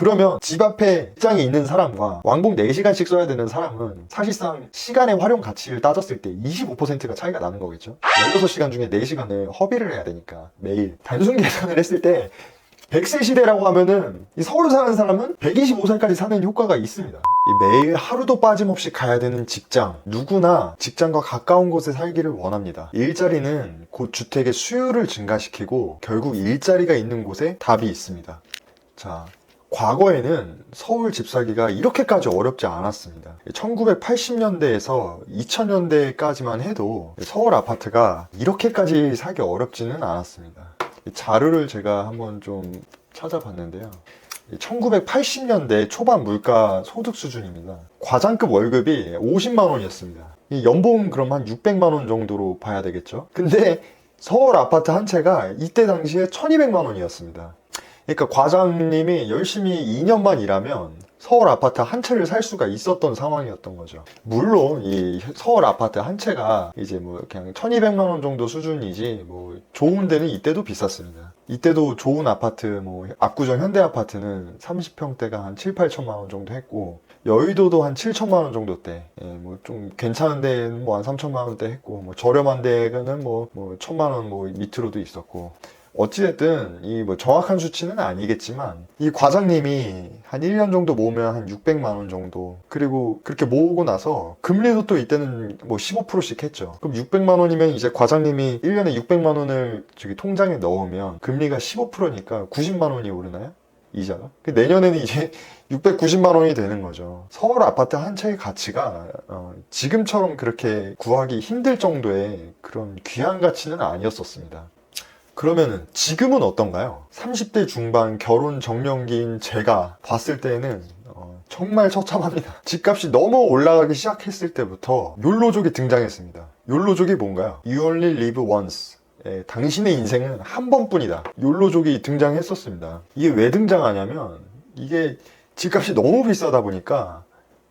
그러면 집 앞에 직장이 있는 사람과 왕복 4시간씩 써야 되는 사람은 사실상 시간의 활용 가치를 따졌을 때 25%가 차이가 나는 거겠죠. 16시간 중에 4시간을 허비를 해야 되니까 매일 단순 계산을 했을 때 100세 시대라고 하면은 이 서울 사는 사람은 125살까지 사는 효과가 있습니다. 매일 하루도 빠짐없이 가야 되는 직장, 누구나 직장과 가까운 곳에 살기를 원합니다. 일자리는 곧 주택의 수요를 증가시키고 결국 일자리가 있는 곳에 답이 있습니다. 자, 과거에는 서울 집 사기가 이렇게까지 어렵지 않았습니다. 1980년대에서 2000년대까지만 해도 서울 아파트가 이렇게까지 사기 어렵지는 않았습니다. 자료를 제가 한번 좀 찾아봤는데요. 1980년대 초반 물가 소득 수준입니다. 과장급 월급이 50만 원이었습니다. 연봉 그럼 한 600만 원 정도로 봐야 되겠죠. 근데 서울 아파트 한 채가 이때 당시에 1200만 원이었습니다. 그러니까 과장님이 열심히 2년만 일하면 서울 아파트 한 채를 살 수가 있었던 상황이었던 거죠. 물론 이 서울 아파트 한 채가 이제 뭐 그냥 1200만 원 정도 수준이지 뭐 좋은 데는 이때도 비쌌습니다. 이때도 좋은 아파트 뭐 압구정 현대 아파트는 30평대가 한 7, 8천만 원 정도 했고 여의도도 한 7천만 원 정도대, 뭐 좀 괜찮은 데는 뭐 한 3천만 원대 했고 뭐 저렴한 데는 뭐 1000만 원 뭐 밑으로도 있었고 어찌됐든 이 뭐 정확한 수치는 아니겠지만 이 과장님이 한 1년 정도 모으면 한 600만 원 정도, 그리고 그렇게 모으고 나서 금리도 또 이때는 뭐 15%씩 했죠. 그럼 600만 원이면 이제 과장님이 1년에 600만 원을 저기 통장에 넣으면 금리가 15%니까 90만 원이 오르나요? 이자가? 내년에는 이제 690만 원이 되는 거죠. 서울 아파트 한 채의 가치가 지금처럼 그렇게 구하기 힘들 정도의 그런 귀한 가치는 아니었었습니다. 그러면은 지금은 어떤가요? 30대 중반 결혼 정년기인 제가 봤을 때는 정말 처참합니다. 집값이 너무 올라가기 시작했을 때부터 욜로족이 등장했습니다. 욜로족이 뭔가요? You only live once. 당신의 인생은 한 번뿐이다. 욜로족이 등장했었습니다. 이게 왜 등장하냐면 이게 집값이 너무 비싸다 보니까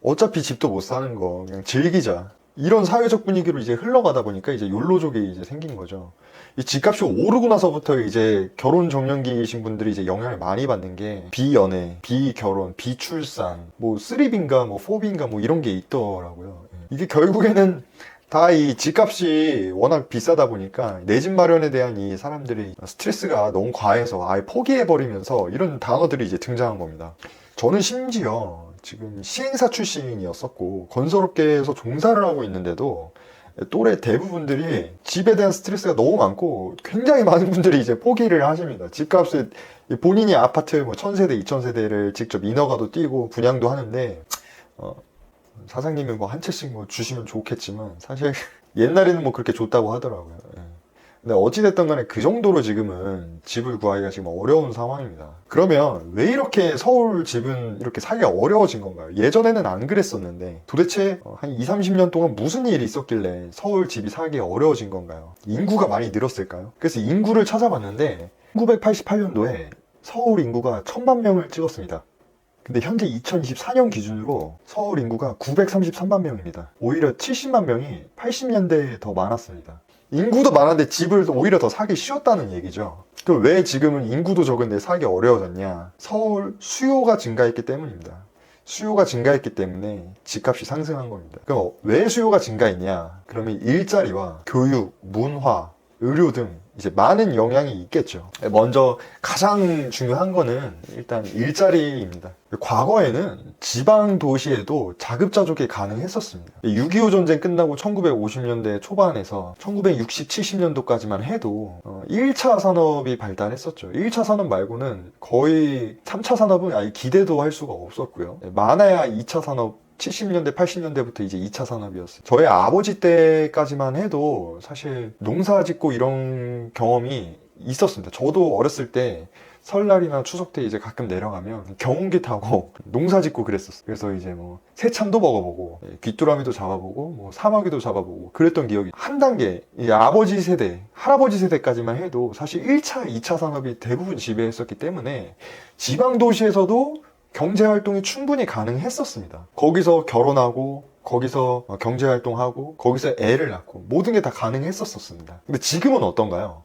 어차피 집도 못 사는 거 그냥 즐기자, 이런 사회적 분위기로 이제 흘러가다 보니까 이제 욜로족이 이제 생긴 거죠. 이 집값이 오르고 나서부터 이제 결혼 정년기이신 분들이 이제 영향을 많이 받는 게 비연애, 비결혼, 비출산, 뭐 3B인가 뭐 4B인가 뭐 이런 게 있더라고요. 이게 결국에는 다 이 집값이 워낙 비싸다 보니까 내 집 마련에 대한 이 사람들의 스트레스가 너무 과해서 아예 포기해버리면서 이런 단어들이 이제 등장한 겁니다. 저는 심지어 지금 시행사 출신이었었고 건설업계에서 종사를 하고 있는데도 또래 대부분들이 집에 대한 스트레스가 너무 많고 굉장히 많은 분들이 이제 포기를 하십니다. 집값을 본인이 아파트 뭐 1000세대, 2000세대를 직접 인허가도 띄고 분양도 하는데 사장님이 뭐 한 채씩 뭐 주시면 좋겠지만 사실 옛날에는 뭐 그렇게 줬다고 하더라고요. 근데 어찌됐든 간에 그 정도로 지금은 집을 구하기가 지금 어려운 상황입니다. 그러면 왜 이렇게 서울 집은 이렇게 사기가 어려워진 건가요? 예전에는 안 그랬었는데 도대체 한 20, 30년 동안 무슨 일이 있었길래 서울 집이 사기가 어려워진 건가요? 인구가 많이 늘었을까요? 그래서 인구를 찾아봤는데 1988년도에 서울 인구가 1000만 명을 찍었습니다. 근데 현재 2024년 기준으로 서울 인구가 933만 명입니다. 오히려 70만 명이 80년대에 더 많았습니다. 인구도 많은데 집을 오히려 더 사기 쉬웠다는 얘기죠. 그럼 왜 지금은 인구도 적은데 사기 어려워졌냐? 서울 수요가 증가했기 때문입니다. 수요가 증가했기 때문에 집값이 상승한 겁니다. 그럼 왜 수요가 증가했냐? 그러면 일자리와 교육, 문화, 의료 등 이제 많은 영향이 있겠죠. 먼저 가장 중요한 거는 일단 일자리입니다. 과거에는 지방 도시에도 자급자족이 가능했었습니다. 6.25 전쟁 끝나고 1950년대 초반에서 1960, 70년도까지만 해도 1차 산업이 발달했었죠. 1차 산업 말고는 거의 3차 산업은 아예 기대도 할 수가 없었고요. 많아야 2차 산업 70년대, 80년대부터 이제 2차 산업이었어요. 저희 아버지 때까지만 해도 사실 농사 짓고 이런 경험이 있었습니다. 저도 어렸을 때 설날이나 추석 때 이제 가끔 내려가면 경운기 타고 농사 짓고 그랬었어요. 그래서 이제 뭐 새참도 먹어보고 귀뚜라미도 잡아보고 뭐 사마귀도 잡아보고 그랬던 기억이 한 단계, 이 아버지 세대, 할아버지 세대까지만 해도 사실 1차, 2차 산업이 대부분 지배했었기 때문에 지방 도시에서도 경제활동이 충분히 가능했었습니다. 거기서 결혼하고 거기서 경제활동하고 거기서 애를 낳고 모든 게 다 가능했었습니다. 근데 지금은 어떤가요?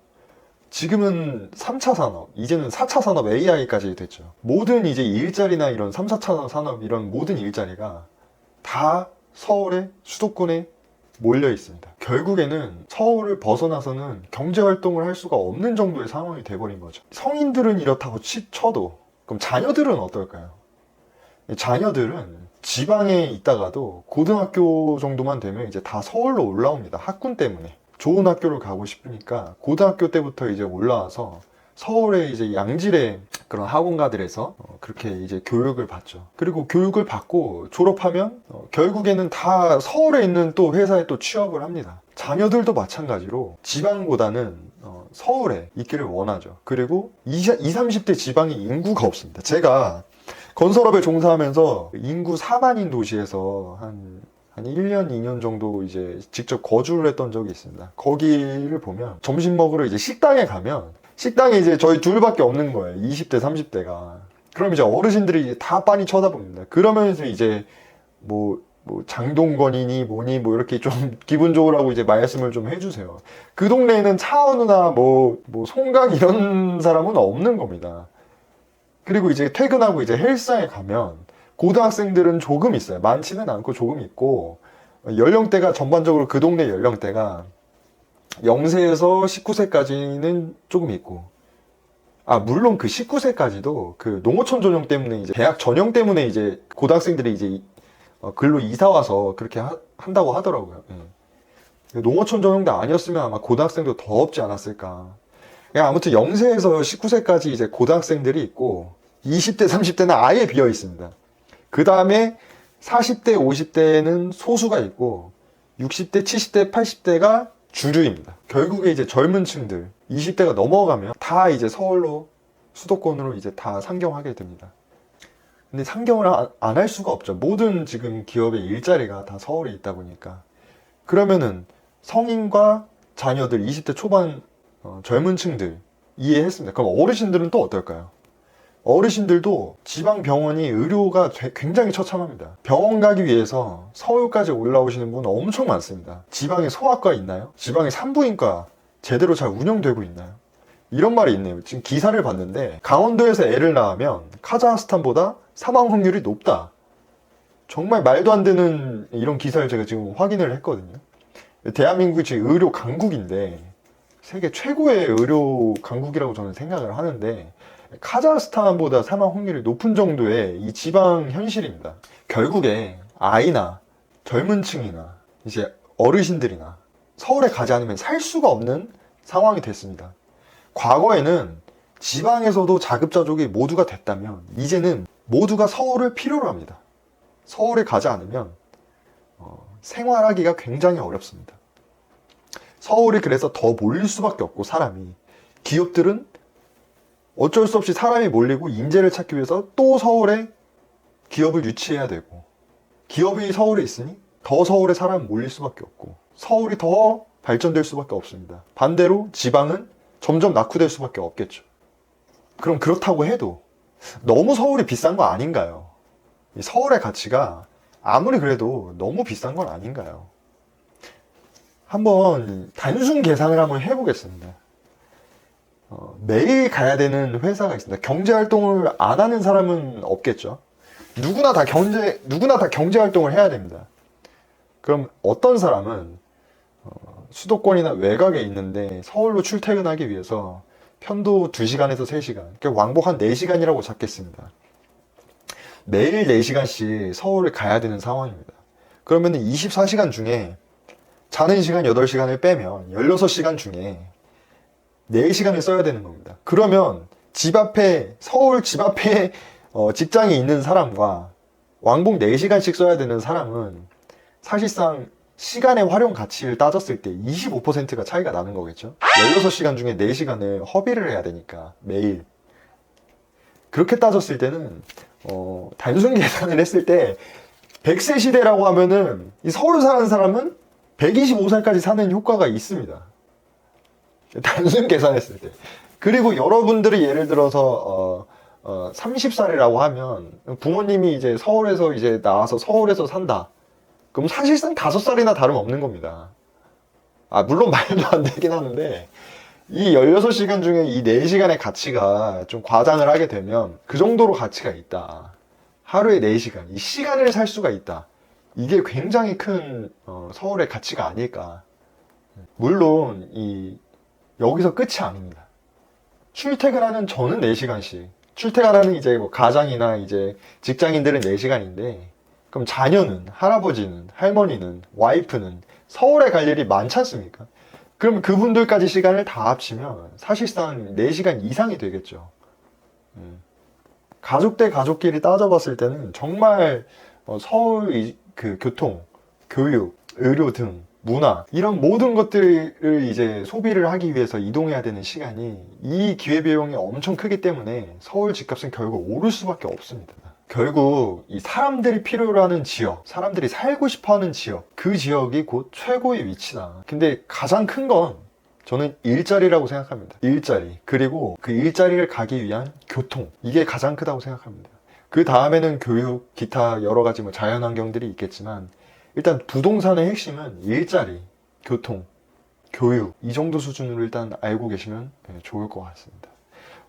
지금은 3차 산업, 이제는 4차 산업 AI까지 됐죠. 모든 이제 일자리나 이런 3, 4차 산업 이런 모든 일자리가 다 서울의 수도권에 몰려 있습니다. 결국에는 서울을 벗어나서는 경제 활동을 할 수가 없는 정도의 상황이 돼버린 거죠. 성인들은 이렇다고 쳐도 그럼 자녀들은 어떨까요? 자녀들은 지방에 있다가도 고등학교 정도만 되면 이제 다 서울로 올라옵니다. 학군 때문에. 좋은 학교를 가고 싶으니까 고등학교 때부터 이제 올라와서 서울의 이제 양질의 그런 학원가들에서 그렇게 이제 교육을 받죠. 그리고 교육을 받고 졸업하면 결국에는 다 서울에 있는 또 회사에 또 취업을 합니다. 자녀들도 마찬가지로 지방보다는 서울에 있기를 원하죠. 그리고 20, 30대 지방에 인구가 없습니다. 제가 건설업에 종사하면서 인구 4만인 도시에서 한 1년, 2년 정도 이제 직접 거주를 했던 적이 있습니다. 거기를 보면 점심 먹으러 이제 식당에 가면 식당에 이제 저희 둘밖에 없는 거예요. 20대, 30대가. 그럼 이제 어르신들이 다 빤히 쳐다봅니다. 그러면서 이제 뭐 장동건이니 뭐니 뭐 이렇게 좀 기분 좋으라고 이제 말씀을 좀 해주세요. 그 동네에는 차은우나 뭐 송강 이런 사람은 없는 겁니다. 그리고 이제 퇴근하고 이제 헬스장에 가면 고등학생들은 조금 있어요. 많지는 않고 조금 있고, 연령대가 전반적으로 그 동네 연령대가 0세에서 19세까지는 조금 있고, 물론 그 19세까지도 그 농어촌 전형 때문에 이제 대학 전형 때문에 이제 고등학생들이 이제 글로 이사 와서 그렇게 한다고 하더라고요. 예. 농어촌 전형도 아니었으면 아마 고등학생도 더 없지 않았을까. 아무튼 0세에서 19세까지 이제 고등학생들이 있고, 20대, 30대는 아예 비어 있습니다. 그 다음에 40대, 50대는 소수가 있고 60대, 70대, 80대가 주류입니다. 결국에 이제 젊은 층들 20대가 넘어가면 다 이제 서울로 수도권으로 이제 다 상경하게 됩니다. 근데 상경을 안 할 수가 없죠. 모든 지금 기업의 일자리가 다 서울에 있다 보니까. 그러면은 성인과 자녀들 20대 초반 젊은 층들 이해했습니다. 그럼 어르신들은 또 어떨까요? 어르신들도 지방 병원이 의료가 굉장히 처참합니다. 병원 가기 위해서 서울까지 올라오시는 분 엄청 많습니다. 지방에 소아과 있나요? 지방에 산부인과 제대로 잘 운영되고 있나요? 이런 말이 있네요. 지금 기사를 봤는데 강원도에서 애를 낳으면 카자흐스탄보다 사망 확률이 높다. 정말 말도 안 되는 이런 기사를 제가 지금 확인을 했거든요. 대한민국이 지금 의료 강국인데 세계 최고의 의료 강국이라고 저는 생각을 하는데 카자흐스탄보다 사망 확률이 높은 정도의 이 지방 현실입니다. 결국에 아이나 젊은 층이나 이제 어르신들이나 서울에 가지 않으면 살 수가 없는 상황이 됐습니다. 과거에는 지방에서도 자급자족이 모두가 됐다면 이제는 모두가 서울을 필요로 합니다. 서울에 가지 않으면 생활하기가 굉장히 어렵습니다. 서울이 그래서 더 몰릴 수밖에 없고 사람이 기업들은 어쩔 수 없이 사람이 몰리고 인재를 찾기 위해서 또 서울에 기업을 유치해야 되고 기업이 서울에 있으니 더 서울에 사람이 몰릴 수밖에 없고 서울이 더 발전될 수밖에 없습니다. 반대로 지방은 점점 낙후될 수밖에 없겠죠. 그럼 그렇다고 해도 너무 서울이 비싼 거 아닌가요? 서울의 가치가 아무리 그래도 너무 비싼 건 아닌가요? 한번 단순 계산을 한번 해보겠습니다. 매일 가야 되는 회사가 있습니다. 경제 활동을 안 하는 사람은 없겠죠. 누구나 다 경제 활동을 해야 됩니다. 그럼 어떤 사람은 수도권이나 외곽에 있는데 서울로 출퇴근하기 위해서 편도 2시간에서 3시간, 그러니까 왕복 한 4시간이라고 잡겠습니다. 매일 4시간씩 서울을 가야 되는 상황입니다. 그러면 24시간 중에 자는 시간 8시간을 빼면 16시간 중에 4시간을 써야 되는 겁니다. 그러면 서울 집 앞에 직장이 있는 사람과 왕복 4시간씩 써야 되는 사람은 사실상 시간의 활용 가치를 따졌을 때 25%가 차이가 나는 거겠죠. 16시간 중에 4시간을 허비를 해야 되니까 매일. 그렇게 따졌을 때는 단순 계산을 했을 때 100세 시대라고 하면은 이 서울 사는 사람은 125살까지 사는 효과가 있습니다. 단순 계산했을 때. 그리고 여러분들이 예를 들어서 30살이라고 하면 부모님이 이제 서울에서 이제 나와서 서울에서 산다. 그럼 사실상 5살이나 다름없는 겁니다. 물론 말도 안 되긴 하는데 이 16시간 중에 이 4시간의 가치가 좀 과장을 하게 되면 그 정도로 가치가 있다. 하루에 4시간, 이 시간을 살 수가 있다. 이게 굉장히 큰 서울의 가치가 아닐까. 물론 여기서 끝이 아닙니다. 출퇴근하는 저는 4시간씩, 출퇴근하는 이제 뭐 가장이나 이제 직장인들은 4시간인데, 그럼 자녀는, 할아버지는, 할머니는, 와이프는 서울에 갈 일이 많지 않습니까? 그럼 그분들까지 시간을 다 합치면 사실상 4시간 이상이 되겠죠. 가족 대 가족끼리 따져봤을 때는 정말 서울 그 교통, 교육, 의료 등 문화 이런 모든 것들을 이제 소비를 하기 위해서 이동해야 되는 시간이 이 기회비용이 엄청 크기 때문에 서울 집값은 결국 오를 수밖에 없습니다. 결국 이 사람들이 필요로 하는 지역, 사람들이 살고 싶어하는 지역, 그 지역이 곧 최고의 위치다. 근데 가장 큰 건 저는 일자리라고 생각합니다. 일자리. 그리고 그 일자리를 가기 위한 교통. 이게 가장 크다고 생각합니다. 그 다음에는 교육, 기타 여러 가지 뭐 자연환경들이 있겠지만 일단 부동산의 핵심은 일자리, 교통, 교육 이 정도 수준으로 일단 알고 계시면 좋을 것 같습니다.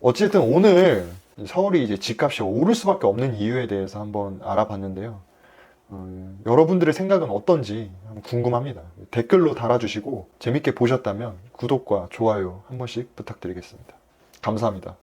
어쨌든 오늘 서울이 이제 집값이 오를 수밖에 없는 이유에 대해서 한번 알아봤는데요. 여러분들의 생각은 어떤지 궁금합니다. 댓글로 달아주시고 재밌게 보셨다면 구독과 좋아요 한 번씩 부탁드리겠습니다. 감사합니다.